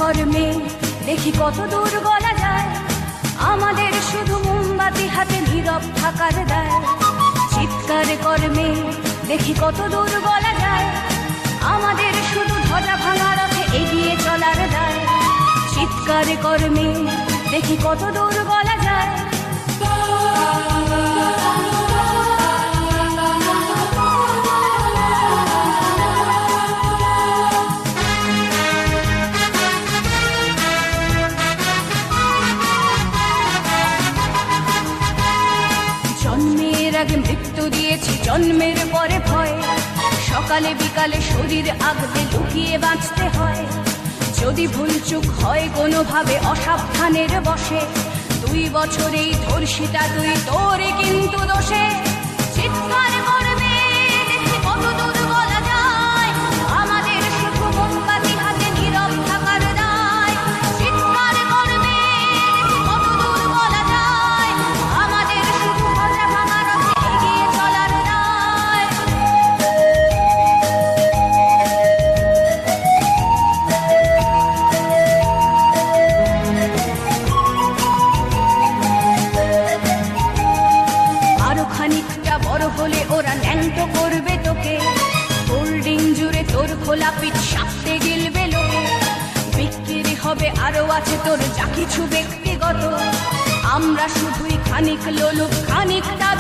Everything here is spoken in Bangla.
কর্মে দেখি কত দূর গলা যায়, আমাদের শুধু মোমবাতি হাতে নীরব থাকার দায়। চিৎকার কর্মে দেখি কত দূর গলা যায়, আমাদের শুধু ধ্বজা ভাঙা রথে এগিয়ে চলার দায়। চিৎকার কর্মে দেখি কত দূর গলা যায়। জন্মের আগে মৃত্যু দিয়েছি, জন্মের পরে ভয়, সকালে বিকালে শরীর আগলে লুকিয়ে বাঁচতে হয়। যদি ভুলচুক হয় কোনোভাবে অসাবধানের বশে, 2 বছরেই ধর্ষিতা তুই, তোরে কিন্তু দোষে। চিৎকার করবে দেখি কত দূর বলা যায়, আমাদের শুধু মোমবাতি হাতে নীরব থাকার দায়। চিৎকার করবে দেখি কত দূর বলা যায়, আমাদের শুধু ধ্বজা ভাঙা রথে এগিয়ে চলার দায়। আরো খানিকটা বড় হলে ওরা ন্যাংটো করবে তোকে, হোল্ডিং জুড়ে তোর খোলা পিঠ সাপটে গিলবে লোকে। বিক্রি হবে আরো আছে তোর যা কিছু ব্যক্তিগত, আমরা শুধুই খানিক লোলুপ খানিকটা